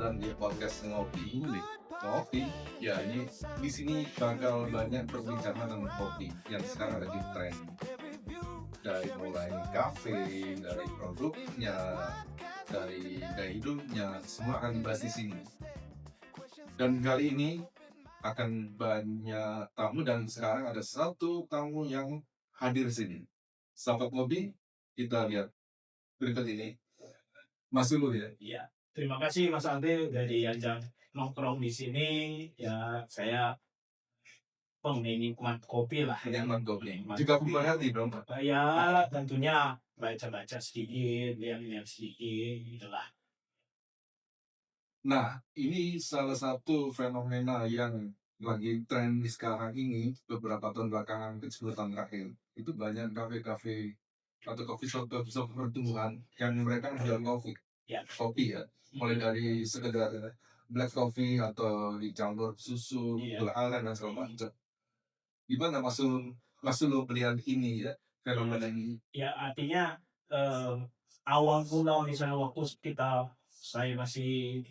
jalan di podcast ngopi. Ngopi, ya ini di sini bakal banyak perbincangan tentang kopi yang sekarang lagi tren. Dari mulai kafe, dari produknya, dari gaya hidupnya, semua akan dibahas di sini. Dan kali ini akan banyak tamu dan sekarang ada satu tamu yang hadir di sini. Sahabat ngopi, kita lihat berikut ini. Mas dulu ya. Iya, terima kasih Mas Alde dari ajang nongkrong di sini. Ya, saya penikmat kopi lah. Penikmat kopi. Penikmat Juga kopi. pemerhati dong. Ya, tentunya baca-baca sedikit, lihat-lihat sedikit, gitulah. Nah, ini salah satu fenomena yang lagi tren di sekarang ini beberapa tahun belakangan ke 10 tahun terakhir. Itu banyak kafe-kafe atau coffee shop pertumbuhan yang mereka jual Ya, kopi ya. Mulai dari sekedar black coffee atau dicampur susu, Iya. gula aren dan segala macam. Gimana Mas Sulu melihat ini ya, fenomena ini? ya artinya awal mula misalnya waktu saya masih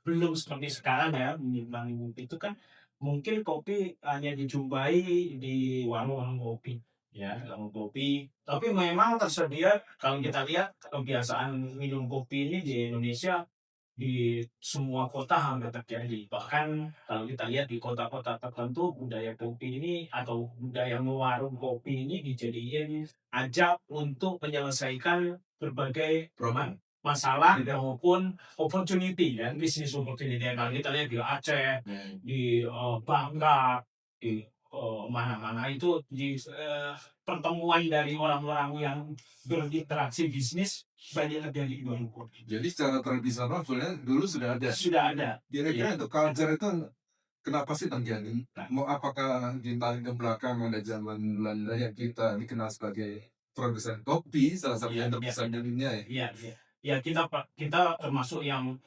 belum seperti sekarang ya menimbang itu kan mungkin kopi hanya dijumpai di warung-warung kopi ya warung kopi tapi memang tersedia kalau kita lihat kebiasaan minum kopi ini di Indonesia di semua kota hampir terjadi. Bahkan kalau kita lihat di kota-kota tertentu, budaya kopi ini atau budaya warung kopi ini dijadikan ajak untuk menyelesaikan berbagai masalah maupun opportunity ya, bisnis opportunity. Kalau kita lihat di Aceh, di Bangka, di mana-mana itu di pertemuan dari orang-orang yang berinteraksi bisnis banyak terjadi di warung kopi. Jadi secara tradisional sebenarnya dulu sudah ada. Sudah ada. Kira-kira itu culture itu kenapa sih terjadi? Nah. Mau apakah ditarik ke belakang ada zaman Belanda yang kita dikenal sebagai produsen kopi, salah satu yang terbesar di dunia ya? Iya, iya. Ya kita termasuk yang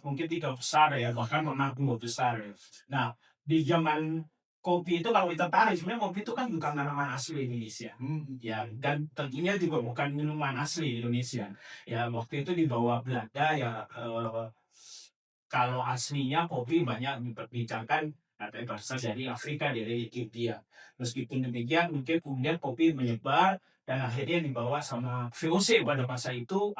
mungkin tiga besar ya, bahkan pernah dua besar. Ya. Nah, di zaman kopi itu kalau kita tarik sebenarnya kopi itu kan bukan tanaman asli Indonesia. Ya, dan tentunya juga bukan minuman asli Indonesia. Ya, waktu itu dibawa Belanda ya kalau aslinya kopi banyak diperbincangkan ada berasal dari Afrika dari Ethiopia. Meskipun demikian mungkin kemudian kopi menyebar dan akhirnya dibawa sama VOC pada masa itu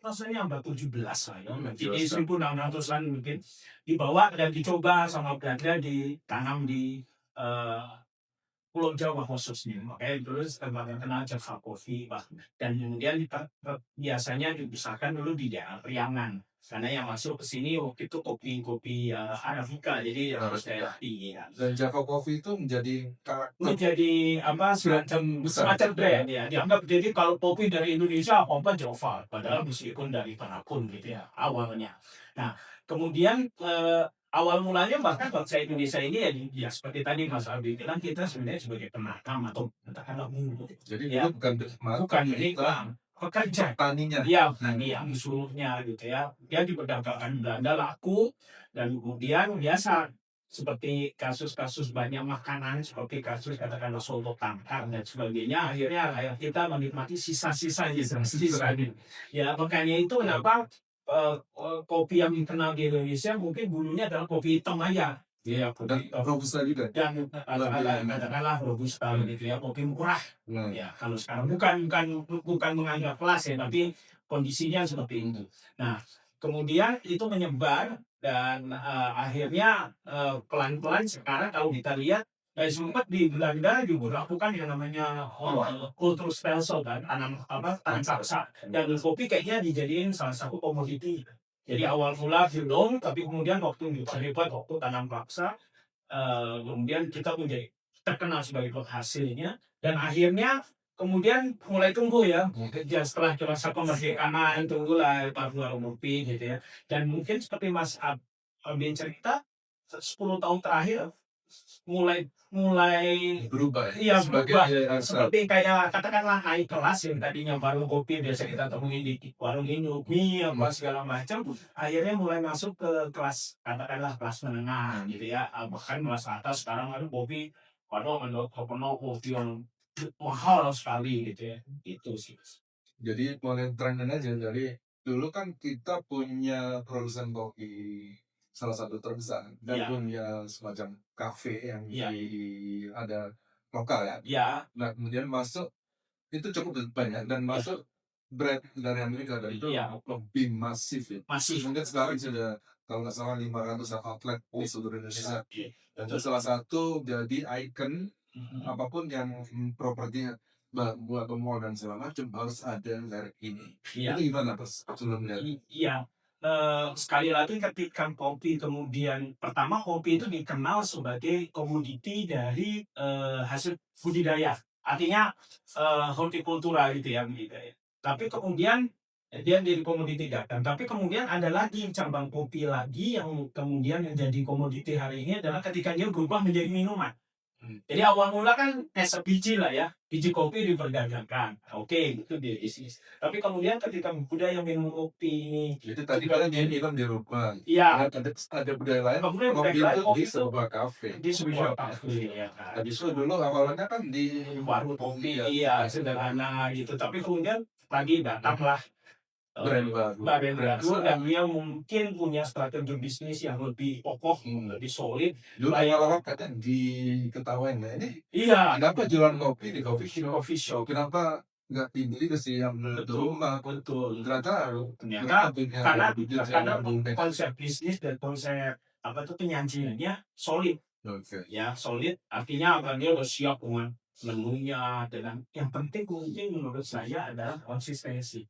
rasanya abad 17 lah ya. Jadi 1600-an mungkin dibawa dan dicoba sama Belanda ditanam di eh, Pulau Jawa khususnya. Makanya dulu terkenal Java Coffee, Pak. Dan kemudian biasanya dipisahkan dulu di daerah Priangan. Karena yang masuk ke sini waktu itu kopi-kopi Arabica, jadi harus daerah tinggi. Dan Java Coffee itu menjadi Menjadi semacam brand ya. Dianggap jadi kalau kopi dari Indonesia apa Java, padahal meskipun dari manapun gitu ya awalnya. Nah, kemudian awal mulanya bahkan bangsa Indonesia ini ya seperti tadi Mas Aldi bilang kita sebenarnya sebagai penantang atau katakanlah buruh. Jadi Ya. itu Bukan ini pekerja. petaninya. Iya, yang seluruhnya gitu ya. Dia diperdagangkan Belanda laku dan kemudian biasa seperti kasus-kasus banyak makanan seperti kasus katakanlah soto tangkar dan sebagainya akhirnya rakyat kita menikmati sisa-sisa ya makanya itu kenapa kopi yang dikenal di Indonesia mungkin dulunya adalah kopi hitam aja. Iya, Dan robusta juga. Dan katakanlah robusta gitu ya, kopi murah. Ya, kalau sekarang bukan menganggap kelas ya, tapi kondisinya seperti itu. Nah, kemudian itu menyebar dan akhirnya pelan-pelan sekarang kalau kita lihat sempat di Belanda juga melakukan yang namanya kultur stelsel kan, tanam paksa dan kopi kayaknya dijadiin salah satu komoditi. Jadi awal mula belum, tapi kemudian waktu hebat waktu tanam paksa, kemudian kita menjadi terkenal sebagai penghasilnya dan akhirnya kemudian mulai tumbuh ya mungkin ya setelah masa kemerdekaan tumbuhlah warung kopi gitu ya dan mungkin seperti Mas Abin cerita 10 tahun terakhir mulai mulai Berubah iya sebagai berubah seperti kayak katakanlah naik kelas yang tadinya warung kopi biasa kita temui di warung Indomie apa segala macam akhirnya mulai masuk ke kelas katakanlah kelas menengah gitu ya bahkan kelas atas sekarang ada kopi waduh menurut kopi yang mahal sekali gitu ya itu sih. Jadi mulai trennya aja dari dulu kan kita punya produsen kopi salah satu terbesar dan Iya. punya semacam kafe yang Iya. ada lokal ya. Iya. Nah kemudian masuk itu cukup banyak dan Iya. masuk brand dari Amerika dan itu Iya. lebih masif ya. Masih. Mungkin sekarang sudah kalau nggak salah 500 outlet di seluruh Indonesia. Oke. Dan itu salah satu jadi ikon Mhm. apapun yang propertinya buat mall dan segala macam harus ada merek ini. Iya. Itu gimana pas sebelumnya? Iya. Sekali lagi ketika kopi kemudian pertama kopi itu dikenal sebagai komoditi dari, hasil budidaya. Artinya, hortikultura gitu ya, budidaya. Tapi kemudian, dia jadi komoditi dagang. Tapi kemudian ada lagi cabang kopi lagi yang kemudian menjadi komoditi hari ini adalah ketika dia berubah menjadi minuman. Jadi awal mula kan es biji lah ya, biji kopi diperdagangkan. Oke, itu di bisnis. Tapi kemudian ketika budaya minum kopi ini Jadi tadi kalian ini kan di rumah. iya, Ada budaya lain. kemudian Kopi budaya itu kopi di itu sebuah kafe. di sebuah kafe ya kan. Tadi itu dulu awalnya kan di Warung kopi, ya, iya sederhana gitu. Tapi kemudian lagi datanglah brand baru. brand baru dan dia mungkin punya strategi bisnis yang lebih kokoh, lebih solid. Dulu Baik. awal-awal kadang diketawain, nah ini Iya, kenapa jualan kopi di coffee shop? coffee shop. Kenapa nggak tidur ke yang di rumah? Betul. Ternyata Ternyata karena karena Oke. konsep bisnis dan konsep apa tuh penyajiannya solid ya solid artinya apa dia udah siap dengan menunya dengan yang penting mungkin menurut saya adalah konsistensi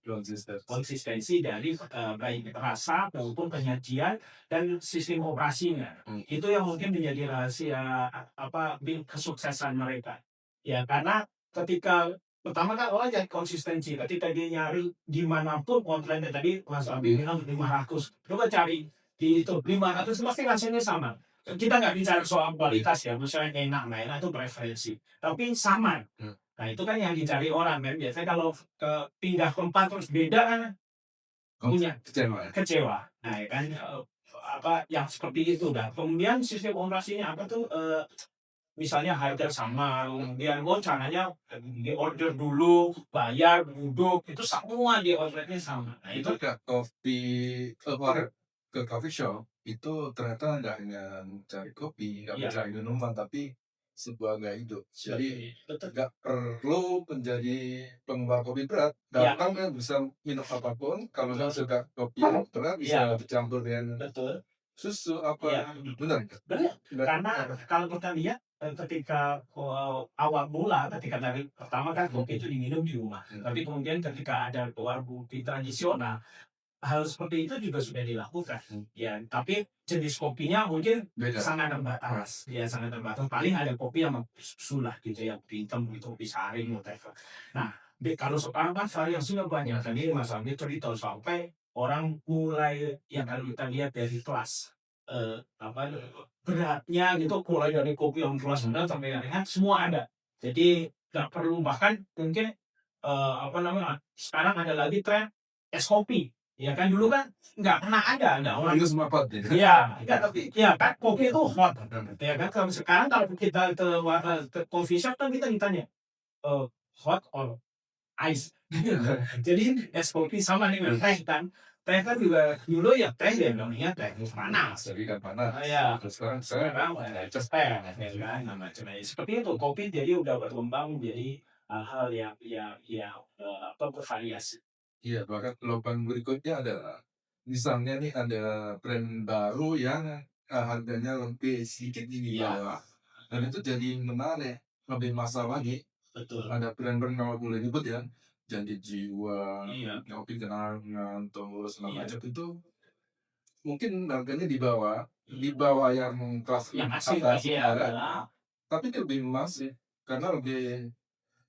dari baik rasa maupun penyajian dan sistem operasinya itu yang mungkin menjadi rahasia apa kesuksesan mereka ya karena ketika pertama kan orang jadi konsistensi ketika dia nyari dimanapun kontennya tadi Mas Abi bilang 500 coba cari di itu 500 pasti hasilnya sama kita nggak bicara soal kualitas ya misalnya enak nggak enak itu preferensi tapi sama nah itu kan yang dicari orang kan biasanya kalau pindah tempat terus beda kan punya kecewa nah ya kan apa yang seperti itu dah kemudian sistem operasinya apa tuh misalnya harga sama, kemudian caranya di order dulu, bayar, duduk, itu semua di outletnya sama. Nah itu Itu ke kopi ke coffee shop itu ternyata nggak hanya mencari kopi, nggak Iya. mencari minuman, tapi sebuah gaya hidup. Jadi betul. nggak perlu menjadi penggemar kopi berat. Iya. Datang kan bisa minum apapun. Kalau nggak suka kopi yang berat bisa dicampur dengan Betul. susu apa. Iya. Benar. Benar. Karena kalau kita lihat ketika awal mula ketika dari pertama kan kopi itu diminum di rumah. Tapi kemudian ketika ada warung kopi tradisional hal seperti itu juga sudah dilakukan. Ya, tapi jenis kopinya mungkin Beda. sangat terbatas. Ya, sangat terbatas. Paling ada kopi yang sulah gitu ya, kopi hitam gitu, kopi saring, whatever. Nah, kalau sekarang kan variasinya banyak. Tadi Mas Andi cerita sampai orang mulai yang kalau kita lihat dari kelas apa beratnya gitu, mulai dari kopi yang kelas rendah sampai yang ringan, semua ada. Jadi nggak perlu bahkan mungkin apa namanya sekarang ada lagi tren es kopi. Ya kan dulu kan nggak pernah ada orang Itu semua pot. iya tapi ya kan kopi itu hot ya kan kalau sekarang kalau kita ke coffee shop kan kita ditanya hot or ice jadi es kopi sama dengan teh kan juga dulu ya teh ya namanya teh panas Jadi kan panas. ya Terus sekarang sekarang just teh ya kan macam seperti itu kopi jadi udah berkembang menjadi hal-hal yang apa bervariasi. Iya, bahkan lubang berikutnya adalah misalnya nih ada brand baru yang harganya lebih sedikit di bawah. Dan itu jadi menarik, lebih masalah lagi. Betul. Ada brand-brand kalau boleh nyebut ya, Janji Jiwa, Iya. Kopi Kenangan, Tunggu segala Iya. macam itu mungkin harganya di bawah yang kelas yang atas, asli ada. Tapi itu lebih masif karena lebih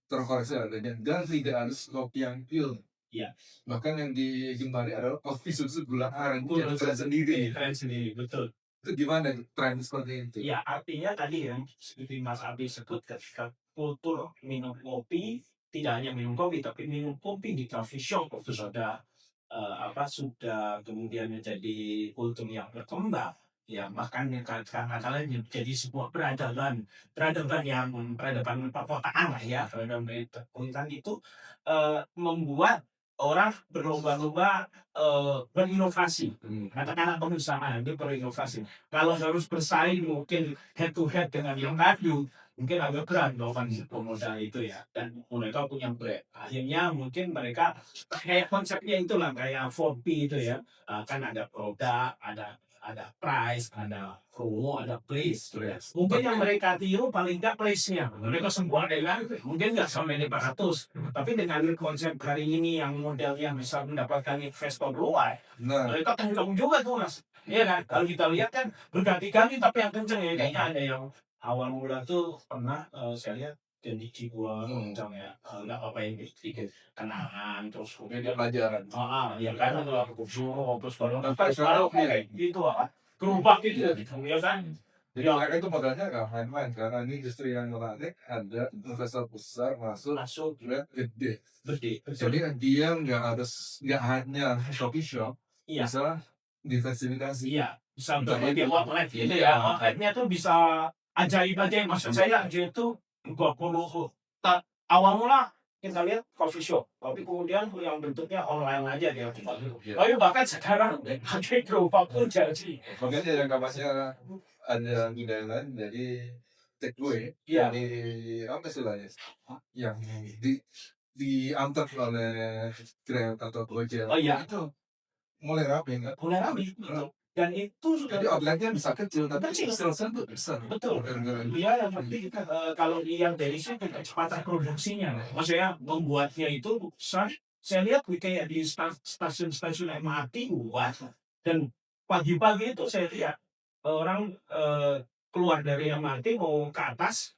terkoreksi harganya dan tidak harus kopi yang pure. Iya. Bahkan yang digemari adalah kopi susu gula aren Gula yang tren sendiri. tren sendiri betul. Itu gimana tren seperti itu? Ya artinya tadi ya seperti Mas Abi sebut ketika kultur minum kopi tidak hanya minum kopi tapi minum kopi di coffee shop itu sudah sudah kemudian menjadi kultur yang berkembang ya bahkan karena kalian jadi sebuah peradaban perkotaan lah ya peradaban itu membuat orang berlomba-lomba berinovasi. Katakanlah pengusaha dia berinovasi. Kalau harus bersaing mungkin head to head dengan yang lain, mungkin agak berat melakukan pemodal itu ya. Dan mereka punya brand. Akhirnya mungkin mereka kayak konsepnya itulah kayak 4P itu ya. Kan ada produk, ada price, ada promo, ada place. Mungkin yang mereka tiru paling nggak place-nya. Mereka semua dengan mungkin nggak sampai 500, tapi dengan konsep hari ini yang model yang bisa mendapatkan investor luar, Nah, mereka kencang juga tuh mas. Iya kan? Kalau kita lihat kan berganti-ganti tapi yang kencang ya kayaknya ada yang awal mula tuh pernah saya lihat jadi jiwa kencang ya. Nggak apa yang sedikit kenangan terus media kemudian pelajaran. ya kan aku suruh terus baru Sampai sekarang sekarang kayak gitu apa gerobak gitu ya kan. Jadi mereka itu modalnya nggak main-main karena ini justru yang menarik ada investor besar masuk Masuk brand gede. gede. Jadi dia nggak hanya coffee shop, Iya. bisa diversifikasi. Iya, bisa Untuk berbagai itu. outlet gitu Iya. ya. Outletnya tuh bisa ajaib-ajaib. Maksud saya dia itu 20 awal mula kita lihat coffee shop, tapi kemudian yang bentuknya online aja dia. Iya. Tapi bahkan sekarang pakai gerobak pun jadi. Makanya yang kapasnya ada budaya lain jadi take away Iya. di apa istilahnya yang diantar oleh Grab atau Gojek. Oh iya. Itu mulai rame kan. Mulai ramai. Betul. Dan itu sudah Jadi outletnya bisa kecil tapi Kecil. salesnya tuh besar. betul. Iya, yang penting kita kalau yang dari sini kecepatan produksinya, maksudnya membuatnya itu besar. Saya lihat kayak di stasiun-stasiun MRT buat dan pagi-pagi itu saya lihat orang keluar dari MRT mau ke atas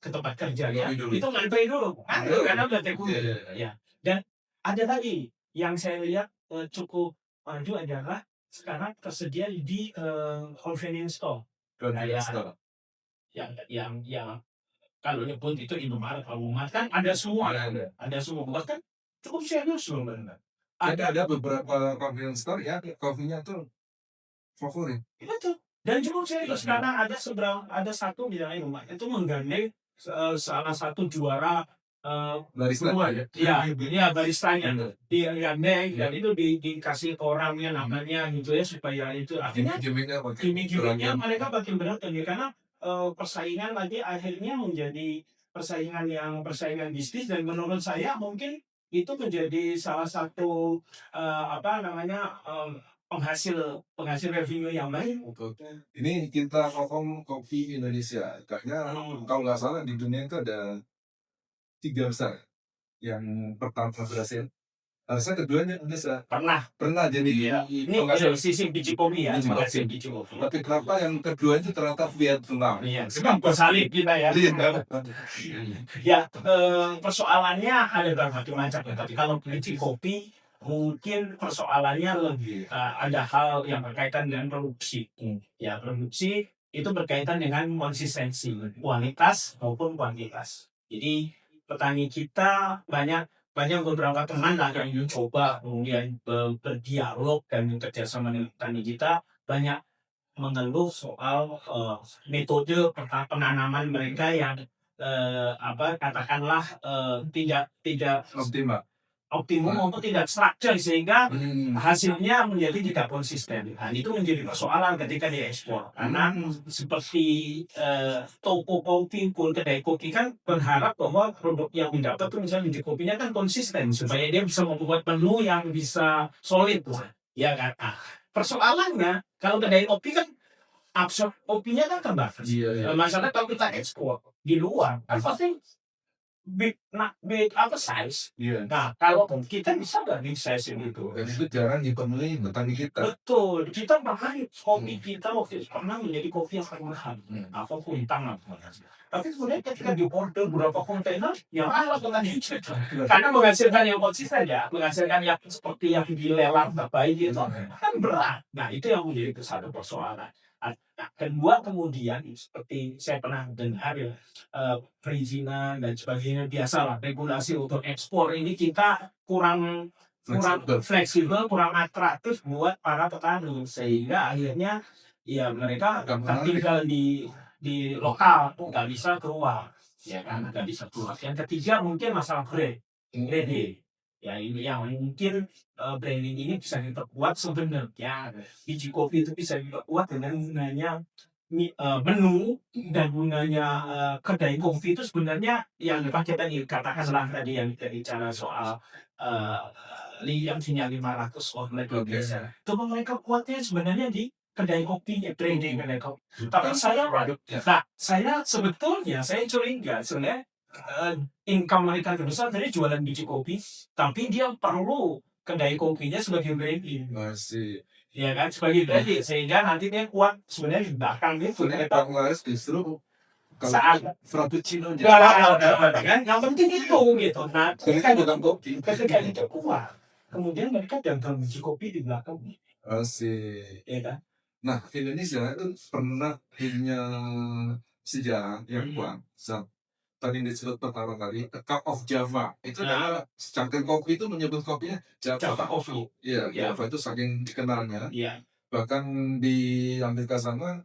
ke tempat kerja ya, Ngantri dulu. itu ngantri dulu, karena udah take away. Iya, iya. Ya. Dan ada lagi yang saya lihat cukup maju adalah sekarang tersedia di convenience store. Convenience store. Yang kalau nyebut itu Indomaret, Alfamart kan ada semua, ada semua bahkan cukup serius loh benar. Ada beberapa convenience store ya kopinya tuh favorit. Itu dan cukup serius karena ada satu misalnya Indomaret itu menggandeng salah satu juara Barista. iya baristanya dia gandeng dan itu dikasih orangnya namanya gitu ya supaya itu akhirnya Gimmicknya pakai gimmick-gimmicknya mereka makin berat ya karena persaingan lagi akhirnya menjadi persaingan bisnis dan menurut saya mungkin itu menjadi salah satu apa namanya penghasil revenue yang baik. Ini kita ngomong kopi Indonesia. Karena kalau nggak salah di dunia itu ada 3 besar. Yang pertama berhasil. Harusnya keduanya Indonesia. Pernah jadi. Ini penghasil. sisi biji kopi ya, Biji kopi. penghasil biji kopi. Tapi kenapa yang kedua itu ternyata Vietnam? Iya, sekarang bersalib kita ya. Ya, persoalannya ada macam-macam ya. Tapi kalau biji kopi mungkin persoalannya lebih ada hal yang berkaitan dengan produksi. Ya, produksi itu berkaitan dengan konsistensi, kualitas maupun kuantitas. Jadi petani kita banyak beberapa teman lah yang coba kemudian berdialog dan bekerja sama dengan petani kita banyak mengeluh soal metode penanaman mereka yang katakanlah tidak optimum maupun tidak structure sehingga hasilnya menjadi tidak konsisten. Nah, itu menjadi persoalan ketika diekspor karena seperti toko kopi pun kedai kopi kan berharap bahwa produk yang didapat itu misalnya biji kopinya kan konsisten supaya dia bisa membuat menu yang bisa solid, ya kan? Nah, persoalannya kalau kedai kopi kan absorb kopinya kan terbatas. Masalah kalau kita ekspor di luar kan pasti big size. Nah, kalau kita bisa nggak big size itu? Dan itu jarang dipenuhi petani kita. Betul, kita bahkan kopi kita waktu itu pernah menjadi kopi yang paling mahal. Apa kuntang apa. Tapi kemudian ketika diorder beberapa kontainer, yang ala petani kita. Karena menghasilkan yang konsisten ya, menghasilkan yang seperti yang dilelang baik gitu, kan berat. Nah, itu yang menjadi satu persoalan. Nah, kedua kemudian seperti saya pernah dengar ya, perizinan dan sebagainya biasalah regulasi untuk ekspor ini kita kurang fleksibel, kurang atraktif buat para petani sehingga akhirnya ya mereka tinggal di lokal nggak bisa keluar ya kan nggak bisa keluar. Yang ketiga mungkin masalah grade Ya ini yang mungkin, branding ini bisa diperkuat sebenarnya biji kopi itu bisa diperkuat dengan gunanya menu dan gunanya, kedai kopi itu sebenarnya yang dipakai tadi, katakanlah tadi yang kita bicara soal, eee, yang punya 500 outlet di Oke. Indonesia. Itu mereka kuatnya sebenarnya di kedai kopinya, branding kedai kopi. Tapi Produknya. saya sebetulnya saya curiga sebenarnya, income mereka terbesar dari jualan biji kopi, tapi dia perlu kedai kopinya sebagai branding. Masih. Ya kan, sebagai branding sehingga nanti dia kuat sebenarnya di belakang itu Sebenarnya mereka Bang Laris justru kalau saat frappuccino kan yang penting itu gitu. Nah, kan bukan kopi. ketika itu kuat, kemudian mereka dagang biji kopi di belakang, Masih. ya kan? Nah, Indonesia itu pernah punya sejarah yang kuat. Tadi disebut pertama kali, A Cup of Java. Itu adalah secangkir kopi itu menyebut kopinya Java Java. Coffee. Iya, Ya. Java itu saking dikenalnya. Iya. Bahkan di Amerika sana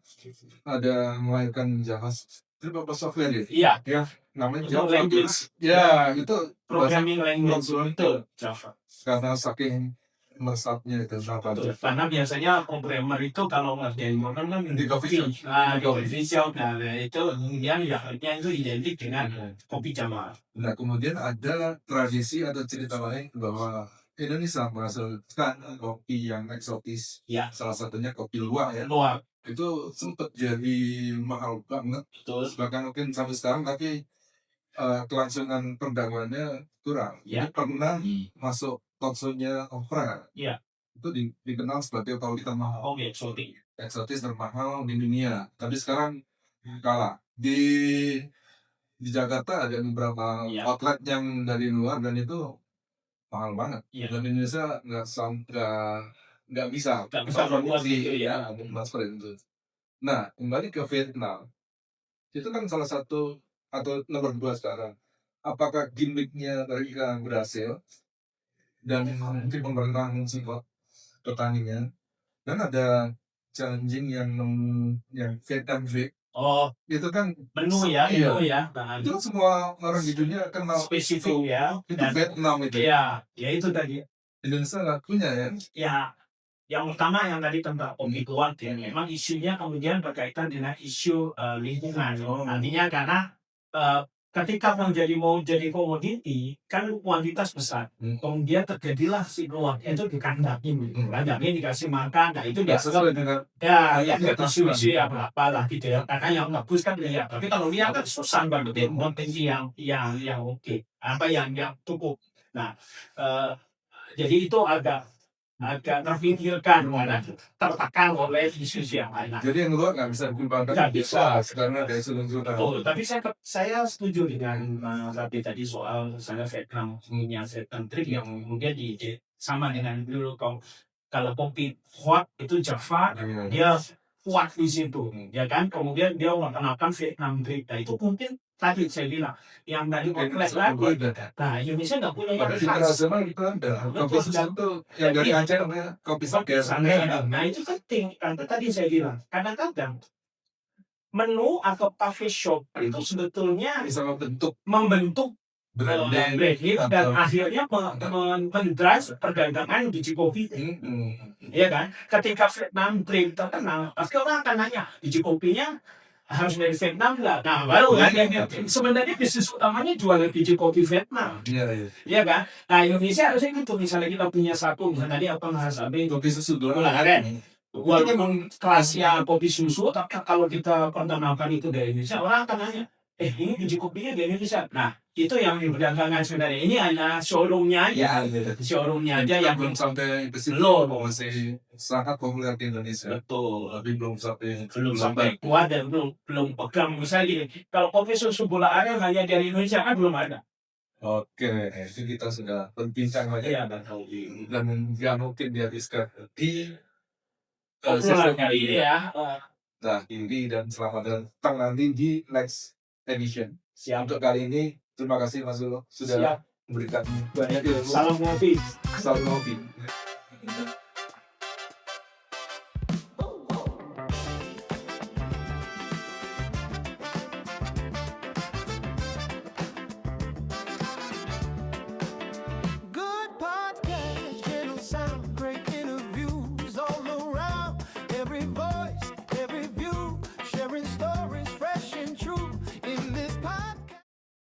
ada melahirkan Java Developer Software ya. Iya, Ya, namanya itu Java. language, Ya, itu programming language itu Java. karena saking melesatnya itu Java. Betul. Karena biasanya programmer itu kalau ngerjain program kan Di coffee shop. di coffee shop, nah itu kemudian ya itu identik dengan kopi Java. Nah, kemudian ada tradisi atau cerita lain bahwa Indonesia menghasilkan kopi yang eksotis. Ya. Salah satunya kopi luwak ya. Luar, Itu sempat jadi mahal banget. betul. Bahkan mungkin sampai sekarang, tapi kelangsungan perdagangannya kurang. Ya. Ini pernah masuk konsolnya Opera. Iya. Itu dikenal sebagai kopi termahal. Oke, eksotik. Eksotis termahal di dunia. Tapi sekarang kalah. Di Jakarta ada beberapa Iya. outlet yang dari luar dan itu mahal banget. Iya. Dan Indonesia nggak bisa Nggak bisa berbuat gitu ya. transfer itu. Nah, kembali ke Vietnam. Itu kan salah satu atau nomor 2 sekarang. Apakah gimmicknya mereka berhasil dan mungkin pemerintah mensupport petaninya, dan ada challenging yang Vietnam Week. Oh, Itu kan menu ya, iya. itu ya. Nah, Itu semua orang di dunia kenal spesifik ya. itu Dan Vietnam itu. ya itu tadi. Indonesia nggak punya ya. Ya, yang utama yang tadi tentang kopi luwak ya, memang isunya kemudian berkaitan dengan isu lingkungan. Artinya karena ketika mau jadi komoditi kan kuantitas besar, kemudian terjadilah si luwak itu dikandangin, kandangin dikasih makan, nah itu Nggak biasa sesuai dengan ya isu-isu ya apalah gitu ya. Karena yang bagus kan lihat, tapi kalau lihat kan susah banget ya potensi yang oke, apa yang cukup. Nah, jadi itu agak terpinggirkan karena tertekan oleh isu yang lain. Nah, jadi yang luar nggak bisa dikembangkan Nggak bisa. karena dari sulung-sulung. betul. Tapi saya setuju dengan Rabi tadi soal misalnya Vietnam punya Vietnam Drink yang kemudian sama dengan dulu kalau kopi hot itu Java, dia kuat di situ, ya kan? Kemudian dia mengenalkan Vietnam Drink. Nah itu mungkin tadi saya bilang yang tadi outlet lagi. Nah Indonesia nggak punya yang Pada khas. internasional itu ada kopi susu yang dari Aceh namanya kopi seger. Nah itu penting karena tadi saya bilang kadang-kadang menu atau cafe shop itu sebetulnya bisa membentuk membentuk branding. branding dan akhirnya mendrive perdagangan biji kopi. Iya kan? Ketika Vietnam Drink terkenal, pasti orang akan nanya biji kopinya harus dari Vietnam nggak? Nah baru kan sebenarnya bisnis utamanya jualan biji kopi Vietnam. Iya. Iya kan? Nah Indonesia harusnya gitu, misalnya kita punya satu, misalnya tadi apa Mahasabe, Kopi susu dulu keren. Walaupun kelasnya kopi susu, tapi kalau kita perkenalkan itu dari Indonesia, orang akan nanya, ini biji kopinya dari Indonesia. Nah, itu yang diperdagangkan sebenarnya. Ini hanya showroomnya aja. Showroomnya aja yang belum sampai ke situ. Belum. Masih sangat populer di Indonesia. betul. Tapi belum Sampai kuat dan belum pegang. Misalnya gini, kalau kopi susu bola aren hanya dari Indonesia kan belum ada. Oke, itu kita sudah berbincang banyak Iya, dan nggak mungkin dihabiskan di obrolan kali ini ya. Nah, ini dan selamat datang nanti di next edition. Siap. Untuk kali ini, terima kasih Mas Ulo sudah Siap. memberikan banyak ilmu. Salam ngopi. Salam ngopi. Good guys.